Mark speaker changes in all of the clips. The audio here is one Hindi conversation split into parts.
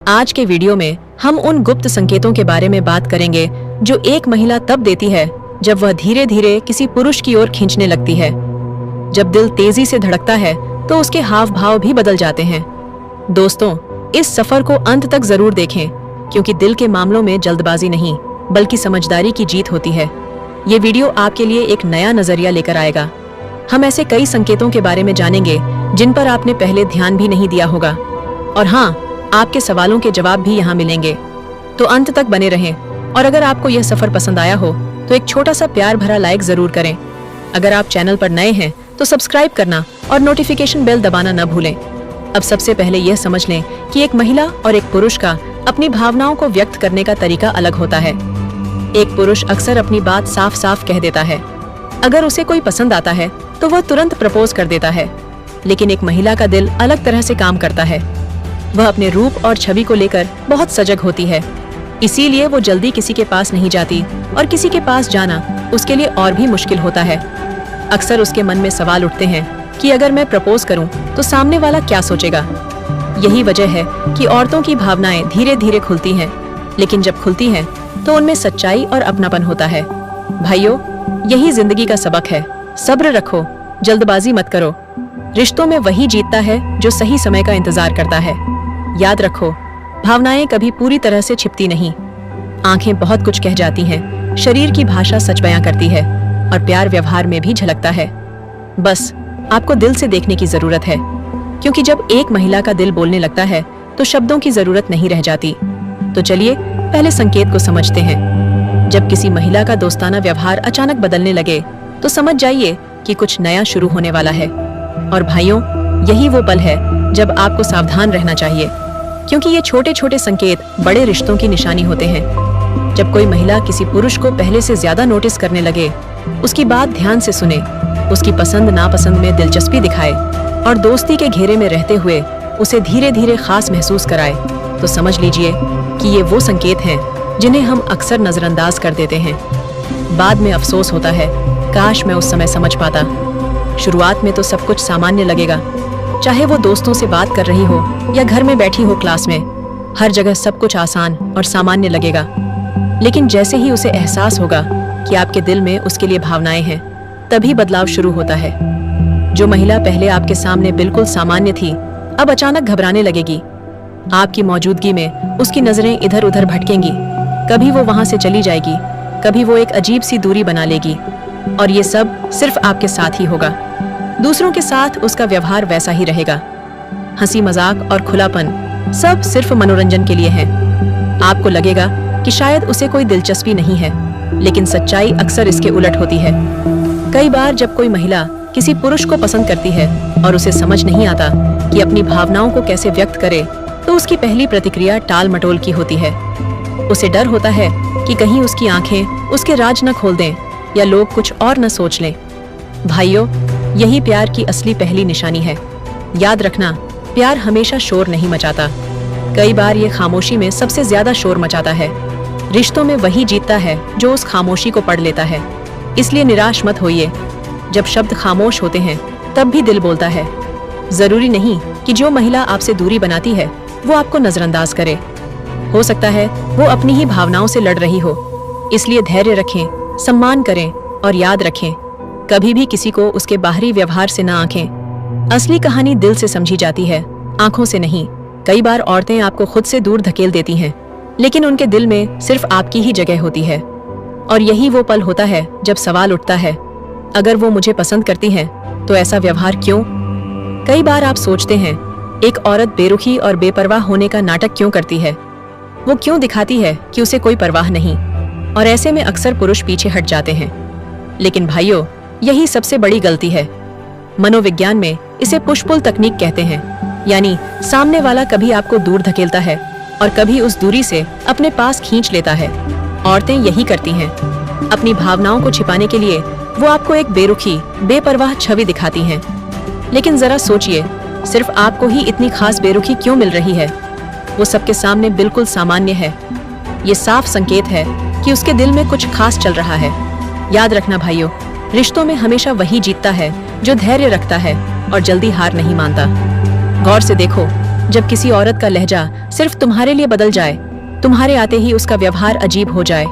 Speaker 1: आज के वीडियो में हम उन गुप्त संकेतों के बारे में बात करेंगे जो एक महिला तब देती है जब वह धीरे धीरे किसी पुरुष की ओर खींचने लगती है। जब दिल तेजी से धड़कता है तो उसके हाव भाव भी बदल जाते हैं। दोस्तों, इस सफर को अंत तक जरूर देखें, क्योंकि दिल के मामलों में जल्दबाजी नहीं बल्कि समझदारी की जीत होती है। ये वीडियो आपके लिए एक नया नजरिया लेकर आएगा। हम ऐसे कई संकेतों के बारे में जानेंगे जिन पर आपने पहले ध्यान भी नहीं दिया होगा, और हाँ, आपके सवालों के जवाब भी यहाँ मिलेंगे। तो अंत तक बने रहें, और अगर आपको यह सफर पसंद आया हो तो एक छोटा सा प्यार भरा लाइक जरूर करें। अगर आप चैनल पर नए हैं तो सब्सक्राइब करना और नोटिफिकेशन बेल दबाना न भूलें। अब सबसे पहले यह समझ लें कि एक महिला और एक पुरुष का अपनी भावनाओं को व्यक्त करने का तरीका अलग होता है। एक पुरुष अक्सर अपनी बात साफ साफ कह देता है। अगर उसे कोई पसंद आता है तो वह तुरंत प्रपोज कर देता है, लेकिन एक महिला का दिल अलग तरह से काम करता है। वह अपने रूप और छवि को लेकर बहुत सजग होती है, इसीलिए वो जल्दी किसी के पास नहीं जाती, और किसी के पास जाना उसके लिए और भी मुश्किल होता है। अक्सर उसके मन में सवाल उठते हैं कि अगर मैं प्रपोज करूं तो सामने वाला क्या सोचेगा। यही वजह है कि औरतों की भावनाएं धीरे धीरे खुलती हैं, लेकिन जब खुलती हैं तो उनमें सच्चाई और अपनापन होता है। भाइयों, यही जिंदगी का सबक है। सब्र रखो, जल्दबाजी मत करो। रिश्तों में वही जीतता है जो सही समय का इंतजार करता है। याद रखो, भावनाएं कभी पूरी तरह से छिपती नहीं। आंखें बहुत कुछ कह जाती हैं, शरीर की भाषा सच बयां करती है, और प्यार व्यवहार में भी झलकता है। बस आपको दिल से देखने की जरूरत है, क्योंकि जब एक महिला का दिल बोलने लगता है तो शब्दों की जरूरत नहीं रह जाती। तो चलिए पहले संकेत को समझते हैं। जब किसी महिला का दोस्ताना व्यवहार अचानक बदलने लगे तो समझ जाइए कि कुछ नया शुरू होने वाला है। और भाइयों, यही वो पल है जब आपको सावधान रहना चाहिए, क्योंकि ये छोटे छोटे संकेत बड़े रिश्तों की निशानी होते हैं। जब कोई महिला किसी पुरुष को पहले से ज्यादा नोटिस करने लगे, उसकी बात ध्यान से सुने, उसकी पसंद नापसंद में दिलचस्पी दिखाए, और दोस्ती के घेरे में रहते हुए उसे धीरे धीरे खास महसूस कराए, तो समझ लीजिए कि ये वो संकेत हैं जिन्हें हम अक्सर नजरअंदाज कर देते हैं। बाद में अफसोस होता है, काश मैं उस समय समझ पाता। शुरुआत में तो सब कुछ सामान्य लगेगा, चाहे वो दोस्तों से बात कर रही हो या घर में बैठी हो क्लास में। हर जगह सब कुछ आसान और सामान्य लगेगा, लेकिन जैसे ही उसे एहसास होगा कि आपके दिल में उसके लिए भावनाएं हैं, तभी बदलाव शुरू होता है। जो महिला पहले आपके सामने बिल्कुल सामान्य थी, अब अचानक घबराने लगेगी। आपकी मौजूदगी में उसकी नजरें इधर उधर भटकेंगी। कभी वो वहां से चली जाएगी, कभी वो एक अजीब सी दूरी बना लेगी, और ये सब सिर्फ आपके साथ ही होगा। दूसरों के साथ उसका व्यवहार वैसा ही रहेगा। हंसी मजाक और खुलापन सब सिर्फ मनोरंजन के लिए है। आपको लगेगा कि शायद उसे कोई दिलचस्पी नहीं है, लेकिन सच्चाई अक्सर इसके उलट होती है। कई बार जब कोई महिला किसी पुरुष को पसंद करती है और उसे समझ नहीं आता कि अपनी भावनाओं को कैसे व्यक्त करे, तो उसकी पहली प्रतिक्रिया टाल मटोल की होती है। उसे डर होता है कि कहीं उसकी आंखें उसके राज न खोल दें या लोग कुछ और न सोच लें। भाइयों, यही प्यार की असली पहली निशानी है। याद रखना, प्यार हमेशा शोर नहीं मचाता। कई बार ये खामोशी में सबसे ज्यादा शोर मचाता है। रिश्तों में वही जीतता है जो उस खामोशी को पढ़ लेता है। इसलिए निराश मत होइए। जब शब्द खामोश होते हैं तब भी दिल बोलता है। जरूरी नहीं कि जो महिला आपसे दूरी बनाती है वो आपको नजरअंदाज करे। हो सकता है वो अपनी ही भावनाओं से लड़ रही हो। इसलिए धैर्य रखें, सम्मान करें, और याद रखें, कभी भी किसी को उसके बाहरी व्यवहार से ना आंकें। असली कहानी दिल से समझी जाती है, आंखों से नहीं। कई बार औरतें आपको खुद से दूर धकेल देती हैं, लेकिन उनके दिल में सिर्फ आपकी ही जगह होती है। और यही वो पल होता है जब सवाल उठता है, अगर वो मुझे पसंद करती हैं तो ऐसा व्यवहार क्यों? कई बार आप सोचते हैं, एक औरत बेरुखी और बेपरवाह होने का नाटक क्यों करती है? वो क्यों दिखाती है कि उसे कोई परवाह नहीं? और ऐसे में अक्सर पुरुष पीछे हट जाते हैं। लेकिन भाइयों, यही सबसे बड़ी गलती है। मनोविज्ञान में इसे पुश पुल तकनीक कहते हैं, यानी सामने वाला कभी आपको दूर धकेलता है और कभी उस दूरी से अपने पास खींच लेता है। औरतें यही करती हैं। अपनी भावनाओं को छिपाने के लिए वो आपको एक बेरुखी, बेपरवाह छवि दिखाती हैं। लेकिन जरा सोचिए, सिर्फ आपको ही इतनी खास बेरुखी क्यों मिल रही है? वो सबके सामने बिल्कुल सामान्य है। ये साफ संकेत है कि उसके दिल में कुछ खास चल रहा है। याद रखना भाइयों, रिश्तों में हमेशा वही जीतता है जो धैर्य रखता है और जल्दी हार नहीं मानता। गौर से देखो, जब किसी औरत का लहजा सिर्फ तुम्हारे लिए बदल जाए, तुम्हारे आते ही उसका व्यवहार अजीब हो जाए,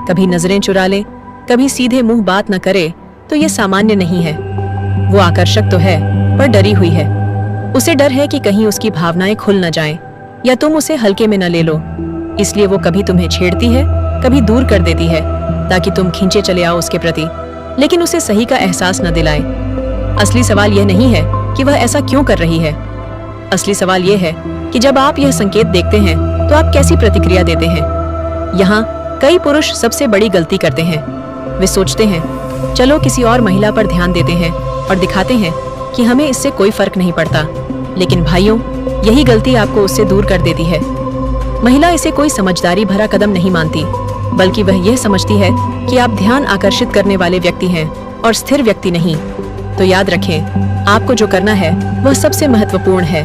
Speaker 1: कभी नजरें चुरा ले, कभी सीधे मुंह बात न करे, तो ये सामान्य नहीं है। वो आकर्षक तो है पर डरी हुई है। उसे डर है कि कहीं उसकी भावनाएं खुल न जाएं, या तुम उसे हल्के में न ले लो। इसलिए वो कभी तुम्हें छेड़ती है, कभी दूर कर देती है, ताकि तुम खींचे चले आओ उसके प्रति, लेकिन उसे सही का एहसास न दिलाए। असली सवाल यह नहीं है कि वह ऐसा क्यों कर रही है। असली सवाल यह है कि जब आप यह संकेत देखते हैं तो आप कैसी प्रतिक्रिया देते हैं। यहाँ कई पुरुष सबसे बड़ी गलती करते हैं। वे सोचते हैं चलो किसी और महिला पर ध्यान देते हैं और दिखाते हैं कि हमें इससे कोई फर्क नहीं पड़ता। लेकिन भाइयों, यही गलती आपको उससे दूर कर देती है। महिला इसे कोई समझदारी भरा कदम नहीं मानती, बल्कि वह यह समझती है कि आप ध्यान आकर्षित करने वाले व्यक्ति हैं और स्थिर व्यक्ति नहीं। तो याद रखें, आपको जो करना है वह सबसे महत्वपूर्ण है।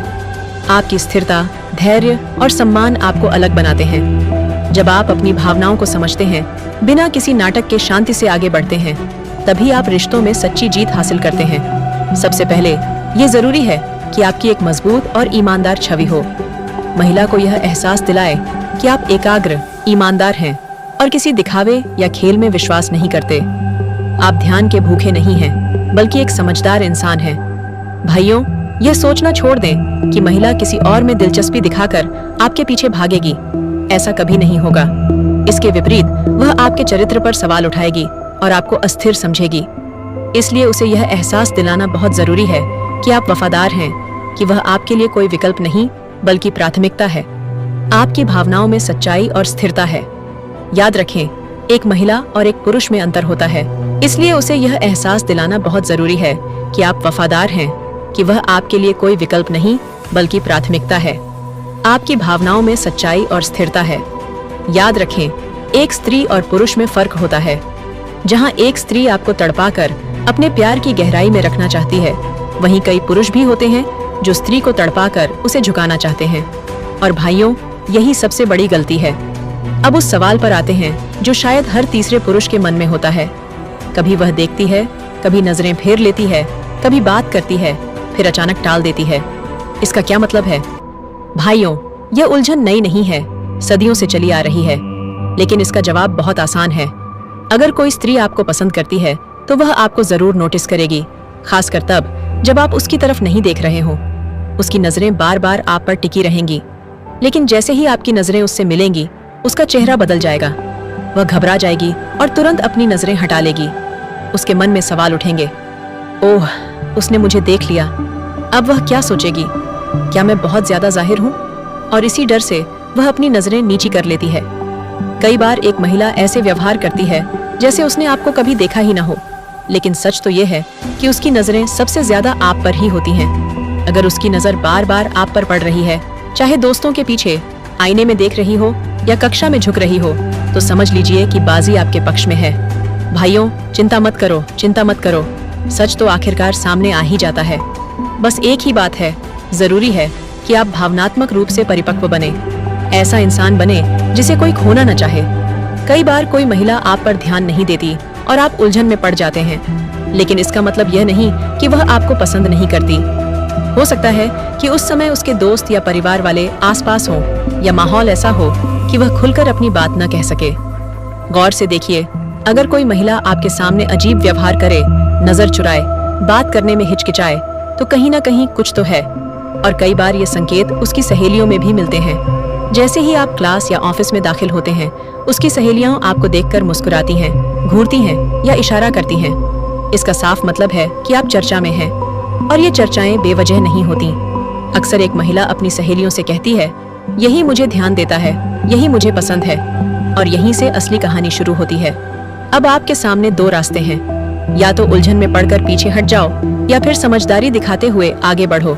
Speaker 1: आपकी स्थिरता, धैर्य और सम्मान आपको अलग बनाते हैं। जब आप अपनी भावनाओं को समझते हैं, बिना किसी नाटक के शांति से आगे बढ़ते हैं, तभी आप रिश्तों में सच्ची जीत हासिल करते हैं। सबसे पहले ये जरूरी है कि आपकी एक मजबूत और ईमानदार छवि हो। महिला को यह एहसास दिलाए कि आप एकाग्र, ईमानदार हैं और किसी दिखावे या खेल में विश्वास नहीं करते। आप ध्यान के भूखे नहीं हैं, बल्कि एक समझदार इंसान हैं। भाइयों, यह सोचना छोड़ दें कि महिला किसी और में दिलचस्पी दिखाकर आपके पीछे भागेगी। ऐसा कभी नहीं होगा। इसके विपरीत वह आपके चरित्र पर सवाल उठाएगी और आपको अस्थिर समझेगी। इसलिए उसे यह एहसास दिलाना बहुत जरूरी है कि आप वफादार हैं, कि वह आपके लिए कोई विकल्प नहीं बल्कि प्राथमिकता है। आपकी भावनाओं में सच्चाई और स्थिरता है। याद रखें, एक महिला और एक पुरुष में अंतर होता है। इसलिए उसे यह एहसास दिलाना बहुत जरूरी है कि आप वफादार हैं, कि वह आपके लिए कोई विकल्प नहीं बल्कि प्राथमिकता है। आपकी भावनाओं में सच्चाई और स्थिरता है। याद रखें, एक स्त्री और पुरुष में फर्क होता है। जहां एक स्त्री आपको तड़पाकर अपने प्यार की गहराई में रखना चाहती है, वहीं कई पुरुष भी होते हैं जो स्त्री को तड़पाकर उसे झुकाना चाहते हैं। और भाइयों, यही सबसे बड़ी गलती है। अब उस सवाल पर आते हैं जो शायद हर तीसरे पुरुष के मन में होता है। कभी वह देखती है, कभी नजरें फेर लेती है, कभी बात करती है, फिर अचानक टाल देती है। इसका क्या मतलब है? भाइयों, यह उलझन नई नहीं है, सदियों से चली आ रही है। लेकिन इसका जवाब बहुत आसान है। अगर कोई स्त्री आपको पसंद करती है तो वह आपको जरूर नोटिस करेगी, खासकर तब जब आप उसकी तरफ नहीं देख रहे हो। उसकी नजरें बार बार आप पर टिकी रहेंगी, लेकिन जैसे ही आपकी नजरें उससे मिलेंगी, उसका चेहरा बदल जाएगा। वह घबरा जाएगी और तुरंत अपनी नजरें हटा लेगी। उसके मन में सवाल उठेंगे, ओह, उसने मुझे देख लिया। अब वह क्या सोचेगी? क्या मैं बहुत ज्यादा जाहिर हूँ? और इसी डर से वह अपनी नजरें नीची कर लेती है। कई बार एक महिला ऐसे व्यवहार करती है जैसे उसने आपको कभी देखा ही ना हो, लेकिन सच तो यह है कि उसकी नजरें सबसे ज्यादा आप पर ही होती हैं। अगर उसकी नजर बार बार आप पर पड़ रही है, चाहे दोस्तों के पीछे, आईने में देख रही हो या कक्षा में झुक रही हो, तो समझ लीजिए कि बाजी आपके पक्ष में है। भाइयों, चिंता मत करो, चिंता मत करो। सच तो आखिरकार सामने आ ही जाता है। बस एक ही बात है, जरूरी है कि आप भावनात्मक रूप से परिपक्व बने। ऐसा इंसान बने जिसे कोई खोना न चाहे। कई बार कोई महिला आप पर ध्यान नहीं देती और आप उलझन में पड़ जाते हैं, लेकिन इसका मतलब यह नहीं कि वह आपको पसंद नहीं करती। हो सकता है कि उस समय उसके दोस्त या परिवार वाले आसपास हों, या माहौल ऐसा हो कि वह खुलकर अपनी बात न कह सके। गौर से देखिए, अगर कोई महिला आपके सामने अजीब व्यवहार करे, नजर चुराए, बात करने में हिचकिचाए, तो कहीं ना कहीं कुछ तो है। और कई बार ये संकेत उसकी सहेलियों में भी मिलते हैं। जैसे ही आप क्लास या ऑफिस में दाखिल होते हैं, उसकी सहेलियां आपको देखकर मुस्कुराती हैं, घूरती हैं या इशारा करती हैं। इसका साफ मतलब है कि आप चर्चा में हैं, और ये चर्चाएं बेवजह नहीं होती। अक्सर एक महिला अपनी सहेलियों से कहती है, यही मुझे ध्यान देता है, यही मुझे पसंद है, और यहीं से असली कहानी शुरू होती है। अब आपके सामने दो रास्ते हैं, या तो उलझन में पड़कर पीछे हट जाओ, या फिर समझदारी दिखाते हुए आगे बढ़ो।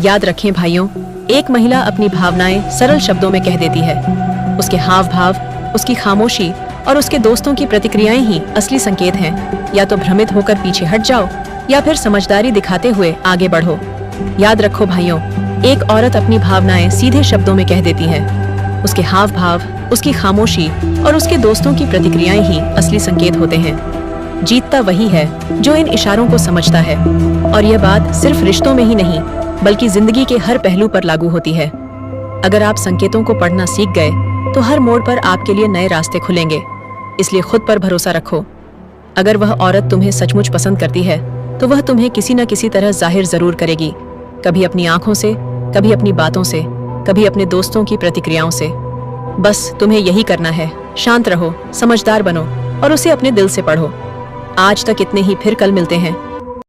Speaker 1: याद रखें भाइयों, एक महिला अपनी भावनाएं सरल शब्दों में कह देती है। उसके हाव भाव, उसकी खामोशी और उसके दोस्तों की प्रतिक्रियाएं ही असली संकेत हैं। या तो भ्रमित होकर पीछे हट जाओ, या फिर समझदारी दिखाते हुए आगे बढ़ो। याद रखो भाइयों, एक औरत अपनी भावनाएं सीधे शब्दों में कह देती है। उसके हाव भाव, उसकी खामोशी और उसके दोस्तों की प्रतिक्रियाएं ही असली संकेत होते हैं। जीतता वही है जो इन इशारों को समझता है। और यह बात सिर्फ रिश्तों में ही नहीं, बल्कि जिंदगी के हर पहलू पर लागू होती है। अगर आप संकेतों को पढ़ना सीख गए तो हर मोड़ पर आपके लिए नए रास्ते खुलेंगे। इसलिए खुद पर भरोसा रखो। अगर वह औरत तुम्हें सचमुच पसंद करती है तो वह तुम्हें किसी न किसी तरह जाहिर जरूर करेगी, कभी अपनी आंखों से, कभी अपनी बातों से, कभी अपने दोस्तों की प्रतिक्रियाओं से। बस तुम्हें यही करना है, शांत रहो, समझदार बनो और उसे अपने दिल से पढ़ो। आज तक इतने ही, फिर कल मिलते हैं।